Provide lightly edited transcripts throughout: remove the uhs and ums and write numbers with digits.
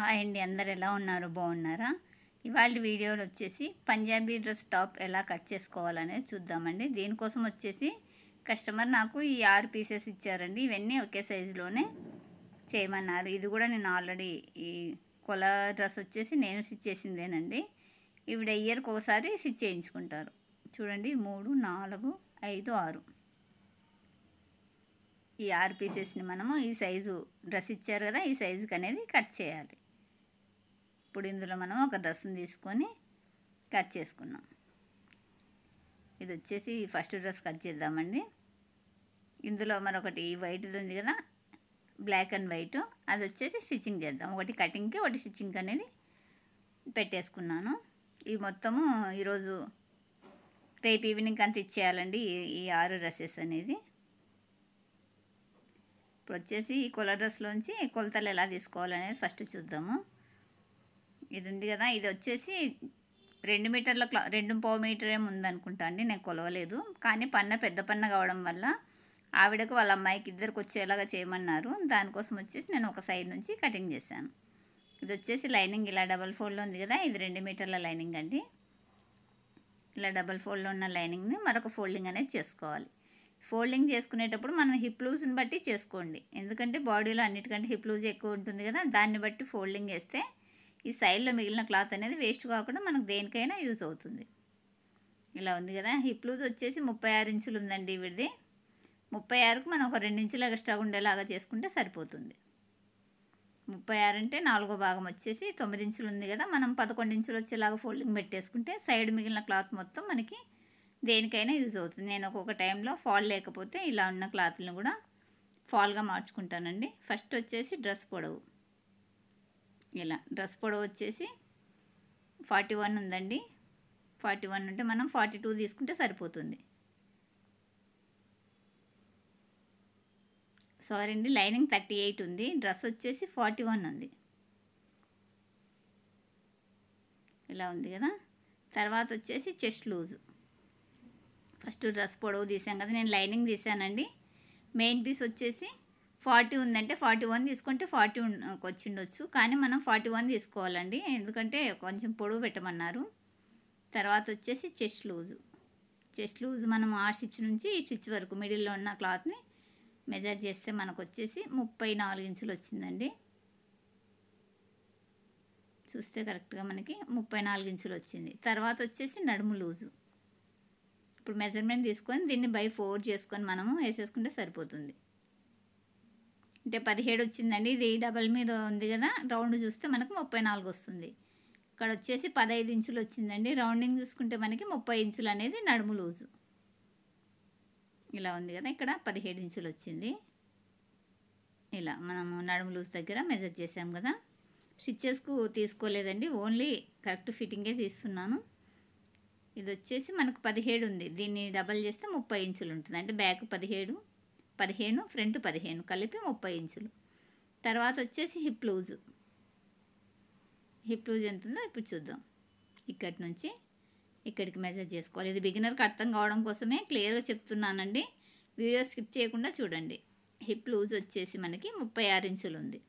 Hi అండి, అందరు ఎలా ఉన్నారు? బాగున్నారా? ఇవాళ వీడియోలో వచ్చేసి పంజాబీ డ్రెస్ టాప్ ఎలా కట్ చేసుకోవాలనేది చూద్దామండి. దీనికోసం వచ్చేసి కస్టమర్ నాకు ఈ 6 పీసెస్ ఇచ్చారండి. ఇవన్నీ ఒకే సైజులోనే చేయమన్నారు. ఇది కూడా నేను ఆల్రెడీ ఈ కొల డ్రెస్ వచ్చేసి నేను స్టిచ్ చేసిందేనండి. ఈవిడ ఇయర్కి ఒకసారి స్టిచ్ చేయించుకుంటారు. చూడండి, 3, 4, 5, 6 ఈ 6 పీసెస్ని మనము ఈ సైజు డ్రెస్ ఇచ్చారు కదా, ఈ సైజుకి అనేది కట్ చేయాలి. ఇప్పుడు ఇందులో మనం ఒక డ్రెస్ని తీసుకొని కట్ చేసుకున్నాం. ఇది వచ్చేసి ఫస్ట్ డ్రెస్ కట్ చేద్దామండి. ఇందులో మరొకటి వైట్ది ఉంది కదా, బ్లాక్ అండ్ వైట్, అది వచ్చేసి స్టిచ్చింగ్ చేద్దాం. ఒకటి కటింగ్కి, ఒకటి స్టిచ్చింగ్ అనేది పెట్టేసుకున్నాను. ఇవి మొత్తము ఈరోజు రేపు ఈవినింగ్ అంతా ఇచ్చేయాలండి ఈ 6 డ్రెస్సెస్ అనేది. ఇప్పుడు వచ్చేసి ఈ కొల డ్రెస్లోంచి కొలతలు ఎలా తీసుకోవాలనేది ఫస్ట్ చూద్దాము. ఇది ఉంది కదా, ఇది వచ్చేసి 2 మీటర్ల 2.5 మీటర్ ఏమి ఉందనుకుంటా అండి. నేను కొలవలేదు, కానీ పన్న పెద్ద పన్న కావడం వల్ల ఆవిడకు వాళ్ళ అమ్మాయికి ఇద్దరికి వచ్చేలాగా చేయమన్నారు. దానికోసం వచ్చేసి నేను ఒక సైడ్ నుంచి కటింగ్ చేశాను. ఇది వచ్చేసి లైనింగ్ ఇలా డబల్ ఫోల్డ్లో ఉంది కదా, ఇది 2 మీటర్ల లైనింగ్ అండి. ఇలా డబల్ ఫోల్డ్లో ఉన్న లైనింగ్ని మరొక ఫోల్డింగ్ అనేది చేసుకోవాలి. ఫోల్డింగ్ చేసుకునేటప్పుడు మనం హిప్ లూజ్ని బట్టి చేసుకోండి, ఎందుకంటే బాడీలో అన్నిటికంటే హిప్ లూజ్ ఎక్కువ ఉంటుంది కదా, దాన్ని బట్టి ఫోల్డింగ్ వేస్తే ఈ సైడ్లో మిగిలిన క్లాత్ అనేది వేస్ట్ కాకుండా మనకు దేనికైనా యూజ్ అవుతుంది. ఇలా ఉంది కదా, హిప్ లూజ్ వచ్చేసి 36 ఇంచులు ఉందండి వీడిది. 36కు మనం ఒక 2 ఇంచులు ఎక్స్ట్రా ఉండేలాగా చేసుకుంటే సరిపోతుంది. 36 అంటే 4వ భాగం వచ్చేసి 9 ఇంచులు ఉంది కదా, మనం 11 ఇంచులు వచ్చేలాగా ఫోల్డింగ్ పెట్టేసుకుంటే సైడ్ మిగిలిన క్లాత్ మొత్తం మనకి దేనికైనా యూజ్ అవుతుంది. నేను ఒక్కొక్క టైంలో ఫాల్ లేకపోతే ఇలా ఉన్న క్లాత్ని కూడా ఫాల్గా మార్చుకుంటానండి. ఫస్ట్ వచ్చేసి డ్రెస్ పొడవు. ఇలా డ్రెస్ పొడవు వచ్చేసి 41 ఉందండి. 41 ఉంటే మనం 42 తీసుకుంటే సరిపోతుంది. సారీ అండి, లైనింగ్ 38 ఉంది, డ్రెస్ వచ్చేసి 41 ఉంది. ఇలా ఉంది కదా. తర్వాత వచ్చేసి చెస్ట్ లూజు. ఫస్ట్ డ్రెస్ పొడవు తీసాం కదా, నేను లైనింగ్ తీసానండి. మెయిన్ పీస్ వచ్చేసి 40 ఉందంటే 41 తీసుకుంటే 40 వచ్చిండొచ్చు, కానీ మనం 41 తీసుకోవాలండి, ఎందుకంటే కొంచెం పొడవు పెట్టమన్నారు. తర్వాత వచ్చేసి చెస్ట్ లూజు. చెస్ట్ లూజ్ మనం ఆ స్టిచ్ నుంచి ఈ స్టిచ్ వరకు మిడిల్లో ఉన్న క్లాత్ని మెజర్ చేస్తే మనకు వచ్చేసి 34 ఇంచులు వచ్చిందండి. చూస్తే కరెక్ట్గా మనకి 34 ఇంచులు వచ్చింది. తర్వాత వచ్చేసి నడుము లూజు. ఇప్పుడు మెజర్మెంట్ తీసుకొని దీన్ని బై 4 చేసుకొని మనము వేసేసుకుంటే సరిపోతుంది. అంటే 17 వచ్చిందండి. ఇది డబల్ మీద ఉంది కదా, రౌండ్ చూస్తే మనకు 34 వస్తుంది. ఇక్కడ వచ్చేసి 15 ఇంచులు వచ్చిందండి. రౌండింగ్ చూసుకుంటే మనకి 30 ఇంచులు అనేది నడుము లూజు. ఇలా ఉంది కదా, ఇక్కడ 17 ఇంచులు వచ్చింది. ఇలా మనము నడుము లూజ్ దగ్గర మెజర్ చేసాం కదా. స్టిచ్చెస్కు తీసుకోలేదండి, ఓన్లీ కరెక్ట్ ఫిట్టింగే తీస్తున్నాను. ఇది వచ్చేసి మనకు 17 ఉంది, దీన్ని డబల్ చేస్తే 30 ఇంచులు ఉంటుంది. అంటే బ్యాక్ 15, ఫ్రంట్ 15 కలిపి 30 ఇంచులు. తర్వాత వచ్చేసి హిప్ లూజు. హిప్ లూజ్ ఎంత ఉందో ఇప్పుడు చూద్దాం. ఇక్కడి నుంచి ఇక్కడికి మెజర్ చేసుకోవాలి. ఇది బిగినర్కి అర్థం కావడం కోసమే క్లియర్గా చెప్తున్నానండి, వీడియో స్కిప్ చేయకుండా చూడండి. హిప్ లూజ్ వచ్చేసి మనకి 36 ఇంచులు ఉంది,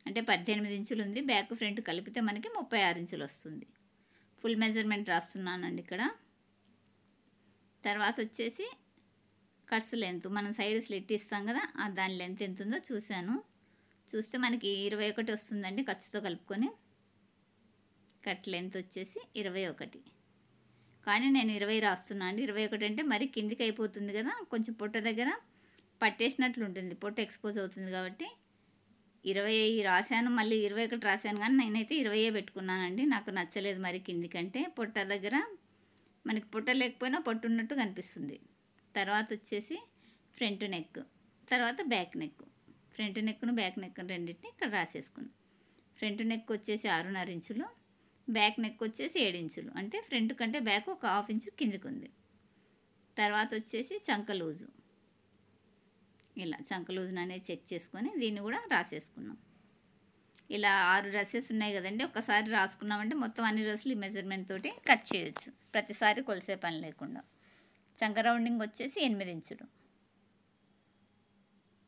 అంటే 18 ఇంచులు ఉంది. బ్యాక్ ఫ్రంట్ కలిపితే మనకి 36 ఇంచులు వస్తుంది. ఫుల్ మెజర్మెంట్ రాస్తున్నానండి ఇక్కడ. తర్వాత వచ్చేసి కట్స్ లెంత్, మనం సైడ్ స్లిట్ ఇస్తాం కదా, దాని లెంత్ ఎంత ఉందో చూశాను. చూస్తే మనకి 21 వస్తుందండి ఖర్చుతో కలుపుకొని. కట్ లెంత్ వచ్చేసి 21, కానీ నేను 20 రాస్తున్నాను అండి. 21 అంటే మరి కిందికి అయిపోతుంది కదా, కొంచెం పొట్ట దగ్గర పట్టేసినట్లు ఉంటుంది, పొట్ట ఎక్స్పోజ్ అవుతుంది కాబట్టి 20 రాశాను, మళ్ళీ 21 రాశాను, కానీ నేనైతే 20 పెట్టుకున్నానండి. నాకు నచ్చలేదు మరి కిందికంటే. పొట్ట దగ్గర మనకి పొట్ట లేకపోయినా పొట్టు ఉన్నట్టు కనిపిస్తుంది. తర్వాత వచ్చేసి ఫ్రంట్ నెక్, తర్వాత బ్యాక్ నెక్. ఫ్రంట్ నెక్ను బ్యాక్ నెక్ రెండింటిని ఇక్కడ రాసేసుకుందాం. ఫ్రంట్ నెక్ వచ్చేసి 6.5 ఇంచులు, బ్యాక్ నెక్ వచ్చేసి 7 ఇంచులు, అంటే ఫ్రంట్ కంటే బ్యాక్ ఒక 1/2 ఇంచు కిందికి ఉంది. తర్వాత వచ్చేసి చంక లూజు. ఇలా చంక లూజును అనేది చెక్ చేసుకొని దీన్ని కూడా రాసేసుకున్నాం. ఇలా 6 డ్రెస్సెస్ ఉన్నాయి కదండి, ఒక్కసారి రాసుకున్నామంటే మొత్తం అన్ని డ్రెస్సులు ఈ మెజర్మెంట్ తోటి కట్ చేయొచ్చు, ప్రతిసారి కొలిసే పని లేకుండా. చంక రౌండింగ్ వచ్చేసి 8 ఇంచులు.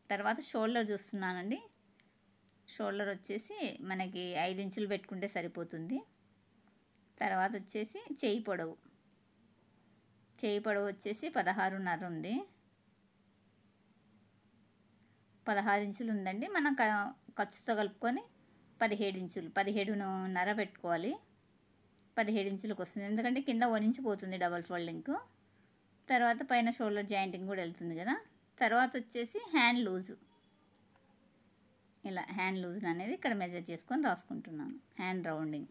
తర్వాత షోల్డర్ చూస్తున్నానండి, షోల్డర్ వచ్చేసి మనకి 5 ఇంచులు పెట్టుకుంటే సరిపోతుంది. తర్వాత వచ్చేసి చేయి పొడవు వచ్చేసి 16.5 ఉంది. 16 ఇంచులు ఉందండి. మనం ఖర్చుతో కలుపుకొని 17 ఇంచులు 17.5 పెట్టుకోవాలి. 17 ఇంచులకు వస్తుంది, ఎందుకంటే కింద 1 ఇంచు పోతుంది డబల్ ఫోల్డింగ్కు. తర్వాత పైన షోల్డర్ జాయింటింగ్ కూడా వెళ్తుంది కదా. తర్వాత వచ్చేసి హ్యాండ్ లూజు, ఇలా హ్యాండ్ లూజ్ అనేది ఇక్కడ మెజర్ చేసుకొని రాసుకుంటున్నాను. హ్యాండ్ రౌండింగ్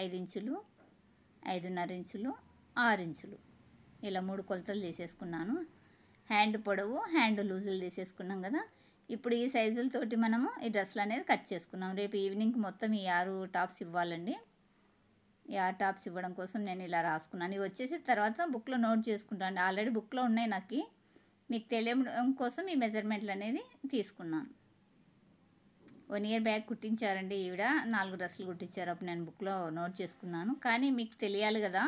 5 ఇంచులు, 5.5 ఇంచులు, 6 ఇంచులు, ఇలా 3 కొలతలు తీసేసుకున్నాను. హ్యాండ్ పొడవు, హ్యాండ్ లూజులు తీసేసుకున్నాం కదా. ఇప్పుడు ఈ సైజులతోటి మనము ఈ డ్రెస్సులు అనేది కట్ చేసుకున్నాం. రేపు ఈవినింగ్ మొత్తం ఈ 6 టాప్స్ ఇవ్వాలండి. ఈ 6 టాప్స్ ఇవ్వడం కోసం నేను ఇలా రాసుకున్నాను. ఇవి వచ్చేసి తర్వాత బుక్లో నోట్ చేసుకుంటాను. ఆల్రెడీ బుక్లో ఉన్నాయి నాకు, మీకు తెలియడం కోసం ఈ మెజర్మెంట్లు అనేది తీసుకున్నాను. 1 ఇయర్ బ్యాక్ కుట్టించారండి ఈవిడ, 4 డ్రెస్సులు కుట్టించారు. అప్పుడు నేను బుక్లో నోట్ చేసుకున్నాను. కానీ మీకు తెలియాలి కదా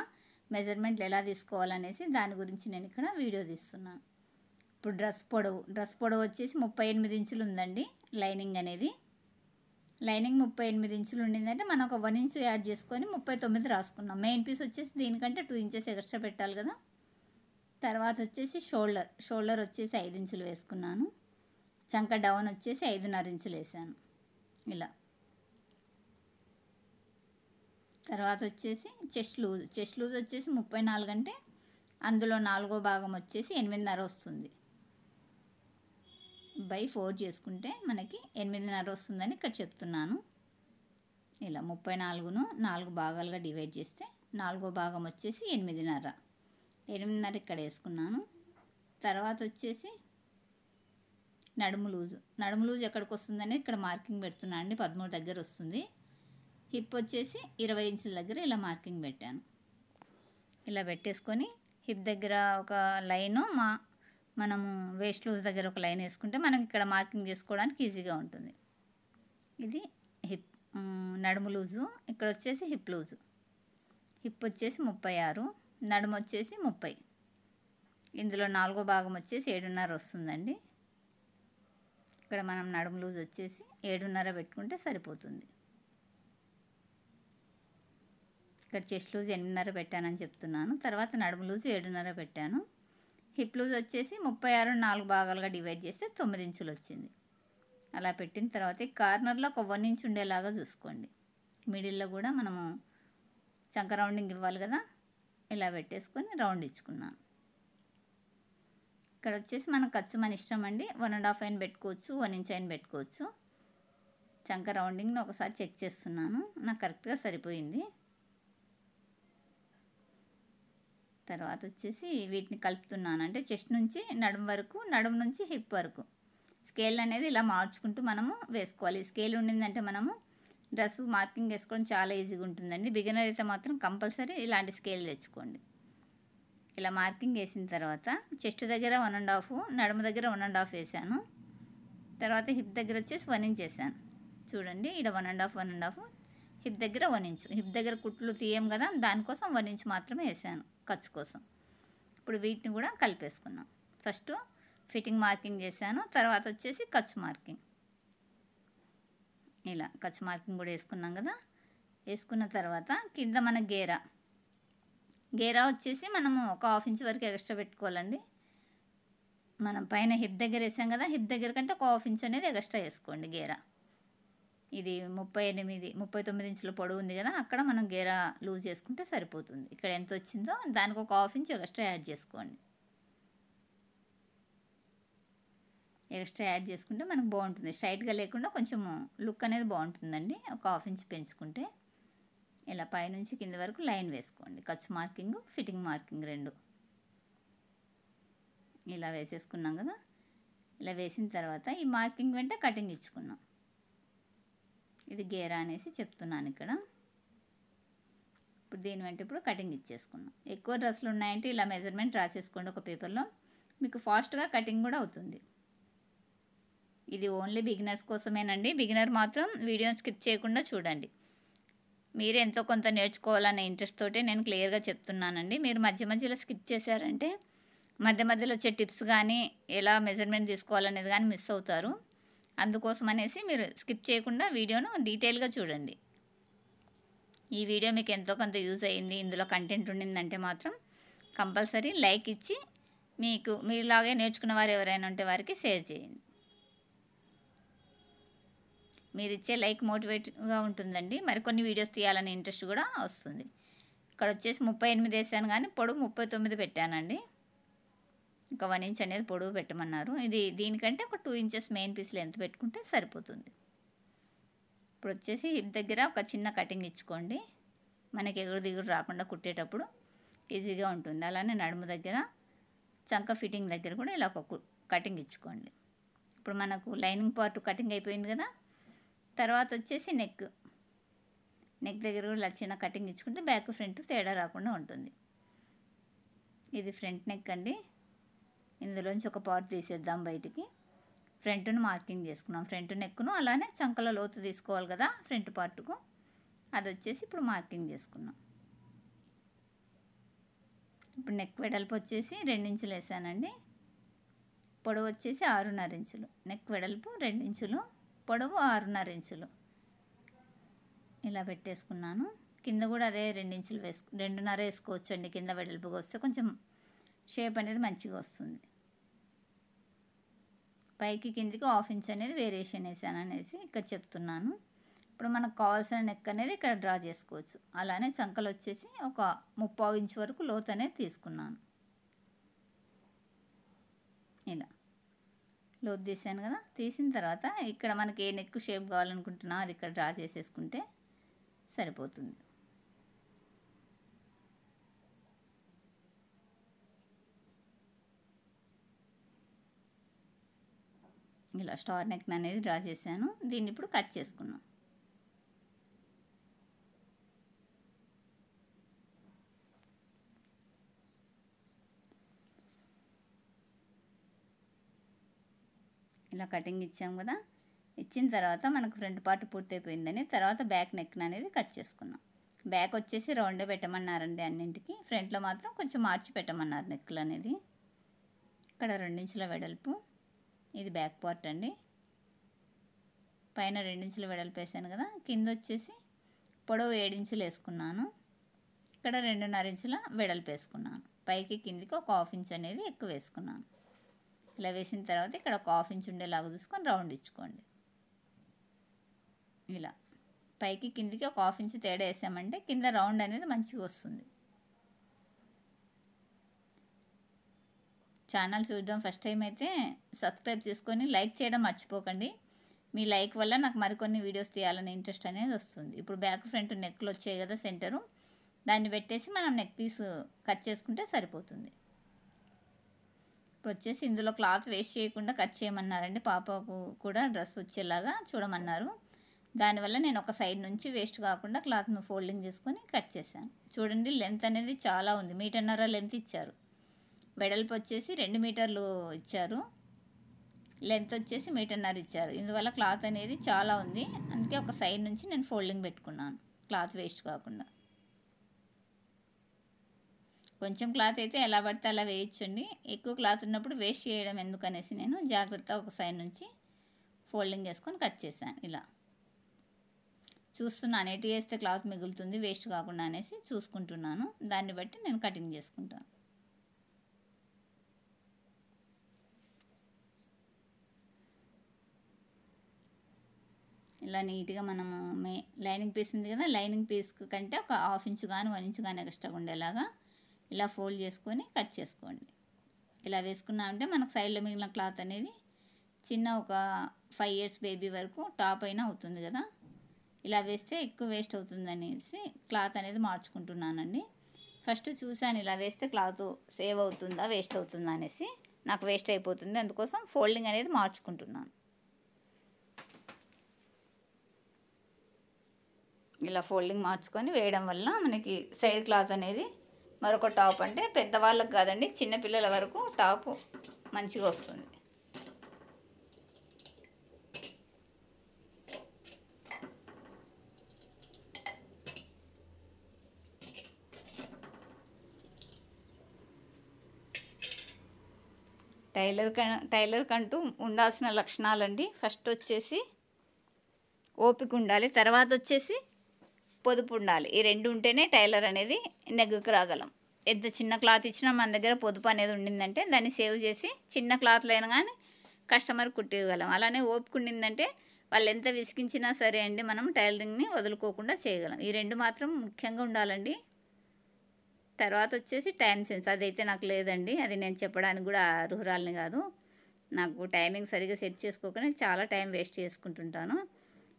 మెజర్మెంట్లు ఎలా తీసుకోవాలనేసి, దాని గురించి నేను ఇక్కడ వీడియో తీస్తున్నాను. ఇప్పుడు డ్రెస్ పొడవు వచ్చేసి 38 ఇంచులు ఉందండి. లైనింగ్ అనేది 38 ఇంచులు ఉండిందంటే మనం ఒక 1 ఇంచు యాడ్ చేసుకొని 39 రాసుకున్నాం. మెయిన్ పీస్ వచ్చేసి దీనికంటే 2 ఇంచెస్ ఎక్స్ట్రా పెట్టాలి కదా. తర్వాత వచ్చేసి షోల్డర్ వచ్చేసి 5 ఇంచులు వేసుకున్నాను. చంక డౌన్ వచ్చేసి 5.5 ఇంచులు వేసాను ఇలా. తర్వాత వచ్చేసి చెస్ట్ లూజ్ వచ్చేసి 34 అంటే అందులో 4వ భాగం వచ్చేసి 8.5 వస్తుంది. బై 4 చేసుకుంటే మనకి 8.5 వస్తుందని ఇక్కడ చెప్తున్నాను. ఇలా 34ను 4 భాగాలుగా డివైడ్ చేస్తే 4వ భాగం వచ్చేసి 8.5 ఇక్కడ వేసుకున్నాను. తర్వాత వచ్చేసి నడుము లూజ్ ఎక్కడికి వస్తుందని ఇక్కడ మార్కింగ్ పెడుతున్నాను అండి. 13 దగ్గర వస్తుంది. హిప్ వచ్చేసి 20 ఇంచుల దగ్గర ఇలా మార్కింగ్ పెట్టాను. ఇలా పెట్టేసుకొని హిప్ దగ్గర ఒక లైను, మనము వేస్ట్ లూజ్ దగ్గర ఒక లైన్ వేసుకుంటే మనం ఇక్కడ మార్కింగ్ చేసుకోవడానికి ఈజీగా ఉంటుంది. ఇది హిప్ నడుము లూజు. ఇక్కడ వచ్చేసి హిప్ లూజు. హిప్ వచ్చేసి 36, నడుము వచ్చేసి 30. ఇందులో 4వ భాగం వచ్చేసి 7.5 వస్తుందండి. ఇక్కడ మనం నడుము లూజ్ వచ్చేసి 7.5 పెట్టుకుంటే సరిపోతుంది. ఇక్కడ చెస్ట్ లూజ్ 8.5 పెట్టానని చెప్తున్నాను. తర్వాత నడుము లూజ్ 7.5 పెట్టాను. హిప్ లూజ్ వచ్చేసి 36 4 భాగాలుగా డివైడ్ చేస్తే 9 ఇంచులు వచ్చింది. అలా పెట్టిన తర్వాత ఈ కార్నర్లో ఒక 1 ఇంచ్ ఉండేలాగా చూసుకోండి. మిడిల్లో కూడా మనము చంక రౌండింగ్ ఇవ్వాలి కదా. ఇలా పెట్టేసుకొని రౌండ్ ఇచ్చుకున్నాను. ఇక్కడ వచ్చేసి మన ఖర్చు మన ఇష్టం అండి. 1.5 అయిన పెట్టుకోవచ్చు, 1 ఇంచ్ అయిన పెట్టుకోవచ్చు. చంక రౌండింగ్ని ఒకసారి చెక్ చేస్తున్నాను, నాకు కరెక్ట్గా సరిపోయింది. తర్వాత వచ్చేసి వీటిని కలుపుతున్నాను, అంటే చెస్ట్ నుంచి నడుము వరకు, నడుము నుంచి హిప్ వరకు స్కేల్ అనేది ఇలా మార్చుకుంటూ మనము వేసుకోవాలి. స్కేల్ ఉండిందంటే మనము డ్రెస్ మార్కింగ్ వేసుకోవడం చాలా ఈజీగా ఉంటుందండి. బిగినర్ అయితే మాత్రం కంపల్సరీ ఇలాంటి స్కేల్ తెచ్చుకోండి. ఇలా మార్కింగ్ వేసిన తర్వాత చెస్ట్ దగ్గర 1.5, నడుము దగ్గర 1.5 వేసాను. తర్వాత హిప్ దగ్గర వచ్చేసి 1 ఇంచ్ వేసాను. చూడండి, ఇక్కడ 1.5 హిప్ దగ్గర 1 ఇంచు. హిప్ దగ్గర కుట్లు తీయం కదా, దానికోసం 1 ఇంచ్ మాత్రమే వేసాను ఖర్చు కోసం. ఇప్పుడు వీటిని కూడా కలిపేసుకున్నాం. ఫస్ట్ ఫిట్టింగ్ మార్కింగ్ చేశాను, తర్వాత వచ్చేసి ఖర్చు మార్కింగ్. ఇలా ఖర్చు మార్కింగ్ కూడా వేసుకున్నాం కదా. వేసుకున్న తర్వాత కింద మన గేరా వచ్చేసి మనము ఒక 1/2 ఇంచ్ వరకు ఎక్స్ట్రా పెట్టుకోవాలండి. మనం పైన హిప్ దగ్గర వేసాం కదా, హిప్ దగ్గర కంటే ఒక 1/2 ఇంచ్ అనేది ఎక్స్ట్రా వేసుకోండి గేరా. ఇది 39 ఇంచుల పొడవు ఉంది కదా, అక్కడ మనం గేరా లూజ్ చేసుకుంటే సరిపోతుంది. ఇక్కడ ఎంత వచ్చిందో దానికి ఒక 1/2 ఇంచ్ ఎక్స్ట్రా యాడ్ చేసుకోండి. ఎక్స్ట్రా యాడ్ చేసుకుంటే మనకు బాగుంటుంది. స్ట్రైట్గా లేకుండా కొంచెము లుక్ అనేది బాగుంటుందండి. ఒక 1/2 ఇంచ్ పెంచుకుంటే. ఇలా పైనుంచి కింద వరకు లైన్ వేసుకోండి. ఖర్చు మార్కింగ్, ఫిట్టింగ్ మార్కింగ్ 2 ఇలా వేసేసుకున్నాం కదా. ఇలా వేసిన తర్వాత ఈ మార్కింగ్ వెంట కటింగ్ ఇచ్చుకున్నాం. ఇది గేరా అనేసి చెప్తున్నాను ఇక్కడ. ఇప్పుడు దీని వెంట ఇప్పుడు కటింగ్ ఇచ్చేసుకున్నాం. ఎక్కువ డ్రెస్సులు ఉన్నాయంటే ఇలా మెజర్మెంట్ రాసేసుకోండి ఒక పేపర్లో, మీకు ఫాస్ట్గా కటింగ్ కూడా అవుతుంది. ఇది ఓన్లీ బిగినర్స్ కోసమేనండి. బిగినర్ మాత్రం వీడియోని స్కిప్ చేయకుండా చూడండి. మీరు ఎంతో కొంత నేర్చుకోవాలనే ఇంట్రెస్ట్ తోటి నేను క్లియర్గా చెప్తున్నానండి. మీరు మధ్య మధ్యలో స్కిప్ చేశారంటే మధ్యలో వచ్చే టిప్స్ కానీ ఎలా మెజర్మెంట్ తీసుకోవాలనేది కానీ మిస్ అవుతారు. అందుకోసం అనేసి మీరు స్కిప్ చేయకుండా వీడియోను డీటెయిల్గా చూడండి. ఈ వీడియో మీకు ఎంతో కొంత యూజ్ అయ్యింది, ఇందులో కంటెంట్ ఉండిందంటే మాత్రం కంపల్సరీ లైక్ ఇచ్చి మీకు మీలాగే నేర్చుకున్న వారు ఎవరైనా ఉంటే వారికి షేర్ చేయండి. మీరు ఇచ్చే లైక్ మోటివేట్గా ఉంటుందండి, మరికొన్ని వీడియోస్ తీయాలనే ఇంట్రెస్ట్ కూడా వస్తుంది. ఇక్కడ వచ్చేసి 38 వేసాను కానీ పొడవు 39 పెట్టానండి. ఇంకా 1 ఇంచ్ అనేది పొడవు పెట్టమన్నారు. ఇది దీనికంటే ఒక 2 ఇంచెస్ మెయిన్ పీస్ లెంత్ పెట్టుకుంటే సరిపోతుంది. ఇప్పుడు వచ్చేసి హిప్ దగ్గర ఒక చిన్న కటింగ్ ఇచ్చుకోండి, మనకి ఎగురు దిగురు రాకుండా కుట్టేటప్పుడు ఈజీగా ఉంటుంది. అలానే నడుము దగ్గర చంక ఫిట్టింగ్ దగ్గర కూడా ఇలా ఒక కటింగ్ ఇచ్చుకోండి. ఇప్పుడు మనకు లైనింగ్ పార్ట్ కటింగ్ అయిపోయింది కదా. తర్వాత వచ్చేసి నెక్ దగ్గర కూడా ఇలా చిన్న కటింగ్ ఇచ్చుకుంటే బ్యాక్ ఫ్రంట్ తేడా రాకుండా ఉంటుంది. ఇది ఫ్రంట్ నెక్ అండి. ఇందులోంచి ఒక పార్ట్ తీసేద్దాం బయటికి. ఫ్రంట్ను మార్కింగ్ చేసుకున్నాం. ఫ్రంట్ నెక్ను అలానే చంకల లోతు తీసుకోవాలి కదా ఫ్రంట్ పార్ట్కు, అది వచ్చేసి ఇప్పుడు మార్కింగ్ చేసుకున్నాం. ఇప్పుడు నెక్ వెడల్పు వచ్చేసి 2 ఇంచులు వేసానండి. పొడవు వచ్చేసి 6.5 ఇంచులు. నెక్ వెడల్పు 2 ఇంచులు, పొడవు 6.5 ఇంచులు ఇలా పెట్టేసుకున్నాను. కింద కూడా అదే 2 ఇంచులు 2.5 వేసుకోవచ్చు అండి. కింద వెడల్పుగా వస్తే కొంచెం షేప్ అనేది మంచిగా వస్తుంది. పైకి కిందికి 1/2 ఇంచ్ అనేది వేరియేషన్ వేసాను అనేసి ఇక్కడ చెప్తున్నాను. ఇప్పుడు మనకు కావాల్సిన నెక్ అనేది ఇక్కడ డ్రా చేసుకోవచ్చు. అలానే చంకలు వచ్చేసి ఒక 3/4 ఇంచ్ వరకు లోతు అనేది తీసుకున్నాను. ఇలా లోతు తీసాను కదా. తీసిన తర్వాత ఇక్కడ మనకి ఏ నెక్ షేప్ కావాలనుకుంటున్నా అది ఇక్కడ డ్రా చేసేసుకుంటే సరిపోతుంది. ఇలా స్టార్ నెక్ అనేది డ్రా చేశాను. దీన్ని ఇప్పుడు కట్ చేసుకున్నాం. ఇలా కటింగ్ ఇచ్చాం కదా. ఇచ్చిన తర్వాత మనకు ఫ్రంట్ పార్ట్ పూర్తయిపోయిందని తర్వాత బ్యాక్ నెక్ అనేది కట్ చేసుకున్నాం. బ్యాక్ వచ్చేసి రౌండే పెట్టమన్నారండి అన్నింటికి. ఫ్రంట్లో మాత్రం కొంచెం మార్చి పెట్టమన్నారు నెక్లు అనేది. ఇక్కడ 2 ఇంచుల వెడల్పు, ఇది బ్యాక్ పార్ట్ అండి. పైన 2 ఇంచుల వెడల్పు వేసాను కదా. కింద వచ్చేసి పొడవు 7 ఇంచులు వేసుకున్నాను. ఇక్కడ 2.5 ఇంచుల వెడల్పు వేసుకున్నాను. పైకి కిందికి ఒక 1/2 ఇంచ్ అనేది ఎక్కువ వేసుకున్నాను. ఇలా వేసిన తర్వాత ఇక్కడ ఒక 1/2 ఇంచ్ ఉండేలాగా చూసుకొని రౌండ్ ఇచ్చుకోండి. ఇలా పైకి కిందికి ఒక 1/2 ఇంచ్ తేడా వేసామంటే కింద రౌండ్ అనేది మంచిగా వస్తుంది. ఛానల్ చూడడం ఫస్ట్ టైం అయితే సబ్స్క్రైబ్ చేసుకొని లైక్ చేయడం మర్చిపోకండి. మీ లైక్ వల్ల నాకు మరికొన్ని వీడియోస్ తీయాలనే ఇంట్రెస్ట్ అనేది వస్తుంది. ఇప్పుడు బ్యాక్ ఫ్రంట్ నెక్లు వచ్చాయి కదా సెంటరు, దాన్ని పెట్టేసి మనం నెక్ పీస్ కట్ చేసుకుంటే సరిపోతుంది. ఇప్పుడు వచ్చేసి ఇందులో క్లాత్ వేస్ట్ చేయకుండా కట్ చేయమన్నారండి. పాపకు కూడా డ్రెస్ వచ్చేలాగా చూడమన్నారు. దానివల్ల నేను ఒక సైడ్ నుంచి వేస్ట్ కాకుండా క్లాత్ను ఫోల్డింగ్ చేసుకొని కట్ చేశాను. చూడండి లెంత్ అనేది చాలా ఉంది. 1.5 మీటర్ లెంత్ ఇచ్చారు. వెడల్పు వచ్చేసి 2 మీటర్లు ఇచ్చారు. లెంత్ వచ్చేసి 1.5 మీటర్ ఇచ్చారు. ఇందువల్ల క్లాత్ అనేది చాలా ఉంది. అందుకే ఒక సైడ్ నుంచి నేను ఫోల్డింగ్ పెట్టుకున్నాను క్లాత్ వేస్ట్ కాకుండా. కొంచెం క్లాత్ అయితే ఎలా పడితే అలా వేయచ్చండి. ఎక్కువ క్లాత్ ఉన్నప్పుడు వేస్ట్ చేయడం ఎందుకనేసి నేను జాగ్రత్తగా ఒక సైడ్ నుంచి ఫోల్డింగ్ చేసుకొని కట్ చేశాను. ఇలా చూస్తున్నాను ఎటు వేస్తే క్లాత్ మిగులుతుంది వేస్ట్ కాకుండా అనేసి చూసుకుంటున్నాను. దాన్ని బట్టి నేను కటింగ్ చేసుకుంటాను. ఇలా నీట్గా మనము లైనింగ్ పీస్ ఉంది కదా, లైనింగ్ పీస్ కంటే ఒక 1/2 ఇంచ్ కానీ 1 ఇంచ్ కానీ ఎక్స్ట్రా ఉండేలాగా ఇలా ఫోల్డ్ చేసుకొని కట్ చేసుకోండి. ఇలా వేసుకున్నామంటే మనకు సైడ్లో మిగిలిన క్లాత్ అనేది చిన్న ఒక 5 ఇయర్స్ బేబీ వరకు టాప్ అయినా అవుతుంది కదా. ఇలా వేస్తే ఎక్కువ వేస్ట్ అవుతుంది అనేసి క్లాత్ అనేది మార్చుకుంటున్నానండి. ఫస్ట్ చూశాను ఇలా వేస్తే క్లాత్ సేవ్ అవుతుందా వేస్ట్ అవుతుందా అనేసి. నాకు వేస్ట్ అయిపోతుంది, అందుకోసం ఫోల్డింగ్ అనేది మార్చుకుంటున్నాను. ఇలా ఫోల్డింగ్ మార్చుకొని వేయడం వల్ల మనకి సైడ్ క్లాత్ అనేది మరొక టాప్, అంటే పెద్దవాళ్ళకి కాదండి చిన్నపిల్లల వరకు టాపు మంచిగా వస్తుంది. టైలర్ కంటూ ఉండాల్సిన లక్షణాలండి. ఫస్ట్ వచ్చేసి ఓపిక ఉండాలి, తర్వాత వచ్చేసి పొదుపు ఉండాలి. ఈ రెండు ఉంటేనే టైలర్ అనేది నెగ్గుకు రాగలం. ఎంత చిన్న క్లాత్ ఇచ్చినా మన దగ్గర పొదుపు అనేది ఉండిందంటే దాన్ని సేవ్ చేసి చిన్న క్లాత్లు అయినా కానీ కస్టమర్ కుట్టివ్వగలం. అలానే ఓపిక ఉండిందంటే వాళ్ళు ఎంత విసిగించినా సరే అండి, మనం టైలరింగ్ని వదులుకోకుండా చేయగలం. ఈ రెండు మాత్రం ముఖ్యంగా ఉండాలండి. తర్వాత వచ్చేసి టైం సెన్స్, అదైతే నాకు లేదండి. అది నేను చెప్పడానికి కూడా అర్హురాలిని కాదు. నాకు టైమింగ్ సరిగ్గా సెట్ చేసుకోకనే చాలా టైం వేస్ట్ చేసుకుంటుంటాను.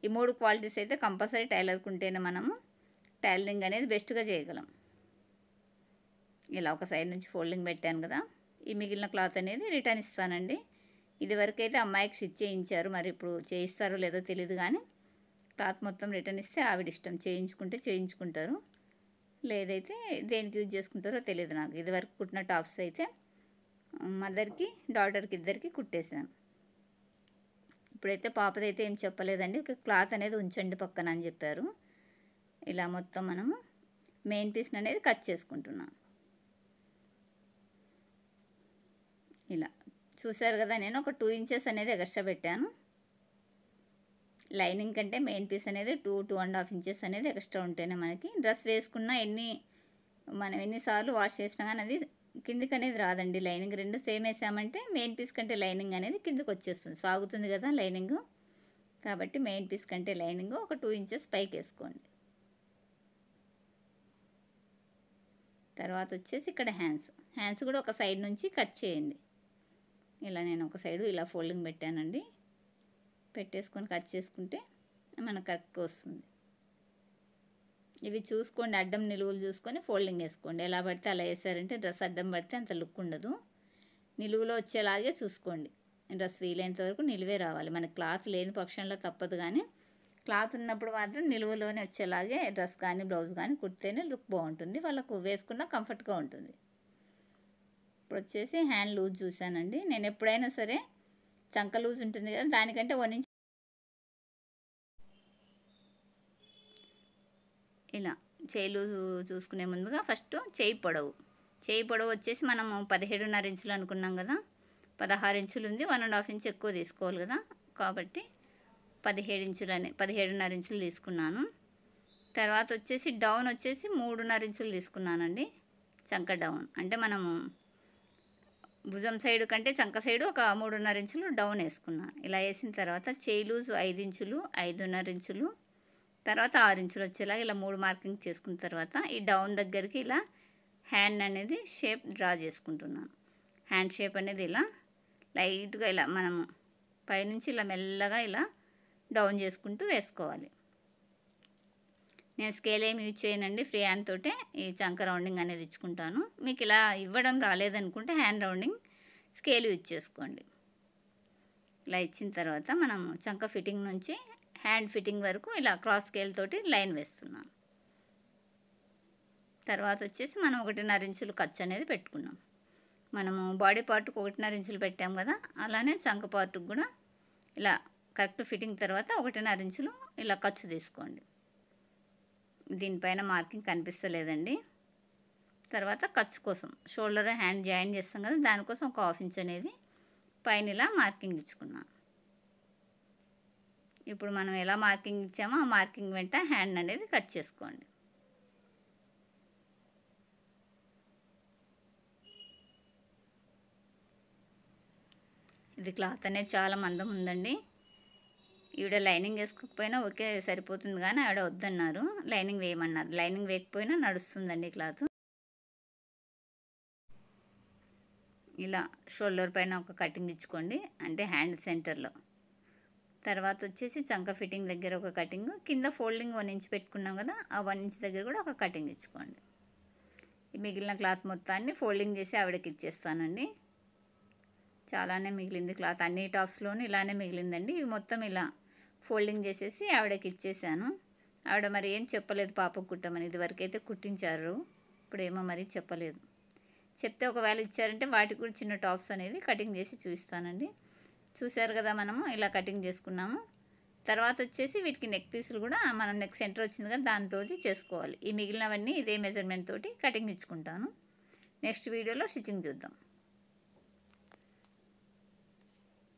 ఈ 3 క్వాలిటీస్ అయితే కంపల్సరీ టైలర్కి ఉంటేనే మనము టైలరింగ్ అనేది బెస్ట్గా చేయగలం. ఇలా ఒక సైడ్ నుంచి ఫోల్డింగ్ పెట్టాను కదా, ఈ మిగిలిన క్లాత్ అనేది రిటర్న్ ఇస్తానండి. ఇదివరకైతే అమ్మాయికి స్టిచ్ చేయించారు, మరి ఇప్పుడు చేయిస్తారో లేదో తెలియదు. కానీ క్లాత్ మొత్తం రిటర్న్ ఇస్తే ఆవిడ ఇష్టం, చేయించుకుంటే చేయించుకుంటారు, లేదైతే దేనికి యూజ్ చేసుకుంటారో తెలియదు నాకు. ఇదివరకు కుట్టిన టాప్స్ అయితే మదర్కి డాటర్కి ఇద్దరికి కుట్టేశాను. ఇప్పుడైతే పాపదైతే ఏం చెప్పలేదండి, ఒక క్లాత్ అనేది ఉంచండి పక్కన అని చెప్పారు. ఇలా మొత్తం మనము మెయిన్ పీస్ని అనేది కట్ చేసుకుంటున్నాం. ఇలా చూసారు కదా, నేను ఒక 2 ఇంచెస్ అనేది ఎక్స్ట్రా పెట్టాను. లైనింగ్ కంటే మెయిన్ పీస్ అనేది 2-2.5 ఇంచెస్ అనేది ఎక్స్ట్రా ఉంటేనే మనకి డ్రెస్ వేసుకున్న మనం ఎన్నిసార్లు వాష్ చేసినా కానీ అది కిందికి అనేది రాదండి. లైనింగ్ రెండు సేమ్ వేసామంటే మెయిన్ పీస్ కంటే లైనింగ్ అనేది కిందికి వచ్చేస్తుంది, సాగుతుంది కదా లైనింగ్. కాబట్టి మెయిన్ పీస్ కంటే లైనింగ్ ఒక 2 ఇంచెస్ పైకి వేసుకోండి. తర్వాత వచ్చేసి ఇక్కడ హ్యాండ్స్ కూడా ఒక సైడ్ నుంచి కట్ చేయండి. ఇలా నేను ఒక సైడు ఇలా ఫోల్డింగ్ పెట్టానండి, పెట్టేసుకొని కట్ చేసుకుంటే మనకు కరెక్ట్గా వస్తుంది. ఇవి చూసుకోండి, అడ్డం నిలువులు చూసుకొని ఫోల్డింగ్ వేసుకోండి. ఎలా పడితే అలా వేసారంటే డ్రెస్ అడ్డం పడితే అంత లుక్ ఉండదు. నిలువులో వచ్చేలాగే చూసుకోండి. డ్రెస్ వీలైనంత వరకు నిలువే రావాలి. మనకి క్లాత్ లేని పక్షంలో తప్పదు, కానీ క్లాత్ ఉన్నప్పుడు మాత్రం నిలువులోనే వచ్చేలాగే డ్రెస్ కానీ బ్లౌజ్ కానీ కుడితేనే లుక్ బాగుంటుంది, వాళ్ళకు వేసుకున్న కంఫర్ట్గా ఉంటుంది. ఇప్పుడు వచ్చేసి హ్యాండ్ లూజ్ చూశానండి. నేను ఎప్పుడైనా సరే చంక లూజ్ ఉంటుంది కదా, దానికంటే 1 ఇంచ్ ఇలా చేయి లూజు చూసుకునే ముందుగా ఫస్ట్ చేయి పొడవు వచ్చేసి మనము 17.5 ఇంచులు అనుకున్నాం కదా, 16 ఇంచులు ఉంది, 1.5 ఇంచ్ ఎక్కువ తీసుకోవాలి కదా, కాబట్టి 17.5 ఇంచులు తీసుకున్నాను. తర్వాత వచ్చేసి డౌన్ వచ్చేసి 3.5 ఇంచులు తీసుకున్నానండి. చంక డౌన్ అంటే మనము భుజం సైడ్ కంటే చంక సైడు ఒక 3.5 ఇంచులు డౌన్ వేసుకున్నాను. ఇలా వేసిన తర్వాత చేయి లూజు 5 ఇంచులు, 5.5 ఇంచులు, తర్వాత 6 ఇంచులు వచ్చేలాగా ఇలా 3 మార్కింగ్ చేసుకున్న తర్వాత ఈ డౌన్ దగ్గరికి ఇలా హ్యాండ్ అనేది షేప్ డ్రా చేసుకుంటున్నాను. హ్యాండ్ షేప్ అనేది ఇలా లైట్గా ఇలా మనము పైనుంచి ఇలా మెల్లగా ఇలా డౌన్ చేసుకుంటూ వేసుకోవాలి. నేను స్కేల్ ఏమి యూజ్ చేయనండి, ఫ్రీ హ్యాండ్ తోటే ఈ చంక రౌండింగ్ అనేది ఇచ్చుకుంటాను. మీకు ఇలా ఇవ్వడం రాలేదనుకుంటే హ్యాండ్ రౌండింగ్ స్కేల్ యూజ్ చేసుకోండి. ఇలా ఇచ్చిన తర్వాత మనము చంక ఫిట్టింగ్ నుంచి హ్యాండ్ ఫిట్టింగ్ వరకు ఇలా క్రాస్ స్కేల్ తోటి లైన్ వేస్తున్నాను. తర్వాత వచ్చేసి మనం 1.5 ఇంచులు ఖర్చు అనేది పెట్టుకున్నాం. మనము బాడీ పార్ట్కి 1.5 ఇంచులు పెట్టాం కదా, అలానే చంక పార్ట్కి కూడా ఇలా కరెక్ట్ ఫిట్టింగ్ తర్వాత 1.5 ఇంచులు ఇలా ఖర్చు తీసుకోండి. దీనిపైన మార్కింగ్ కనిపిస్తలేదండి. తర్వాత ఖర్చు కోసం షోల్డర్ హ్యాండ్ జాయిన్ చేస్తాం కదా, దానికోసం ఒక 1/2 ఇంచ్ అనేది పైన ఇలా మార్కింగ్ ఇచ్చుకున్నాను. ఇప్పుడు మనం ఎలా మార్కింగ్ ఇచ్చామో ఆ మార్కింగ్ వెంట హ్యాండ్ అనేది కట్ చేసుకోండి. ఇది క్లాత్ అనేది చాలా మందం ఉందండి. ఈవిడ లైనింగ్ వేసుకోకపోయినా ఓకే సరిపోతుంది, కానీ ఆవిడ వద్దన్నారు, లైనింగ్ వేయమన్నారు. లైనింగ్ వేయకపోయినా నడుస్తుందండి క్లాత్. ఇలా షోల్డర్ పైన ఒక కటింగ్ ఇచ్చుకోండి, అంటే హ్యాండ్ సెంటర్లో. తర్వాత వచ్చేసి చంక ఫిట్టింగ్ దగ్గర ఒక కటింగ్, కింద ఫోల్డింగ్ 1 ఇంచ్ పెట్టుకున్నాం కదా, ఆ 1 ఇంచ్ దగ్గర కూడా ఒక కటింగ్ ఇచ్చుకోండి. ఈ మిగిలిన క్లాత్ మొత్తాన్ని ఫోల్డింగ్ చేసి ఆవిడకి ఇచ్చేస్తానండి. చాలానే మిగిలింది క్లాత్, అన్ని టాప్స్లోనూ ఇలానే మిగిలిందండి. ఇవి మొత్తం ఇలా ఫోల్డింగ్ చేసేసి ఆవిడకి ఇచ్చేసాను. ఆవిడ మరి ఏం చెప్పలేదు పాపకు కుట్టమని. ఇదివరకైతే కుట్టించారు, ఇప్పుడేమో మరి చెప్పలేదు. చెప్తే ఒకవేళ ఇచ్చారంటే వాటికి కూడా చిన్న టాప్స్ అనేది కటింగ్ చేసి చూపిస్తానండి. చూసారు కదా, మనము ఇలా కటింగ్ చేసుకున్నాము. తర్వాత వచ్చేసి వీటికి నెక్ పీసులు కూడా మనం నెక్ సెంటర్ వచ్చింది కదా, దాంతో చేసుకోవాలి. ఈ మిగిలినవన్నీ ఇదే మెజర్మెంట్ తోటి కటింగ్ ఇచ్చుకుంటాను. నెక్స్ట్ వీడియోలో స్టిచ్చింగ్ చూద్దాం.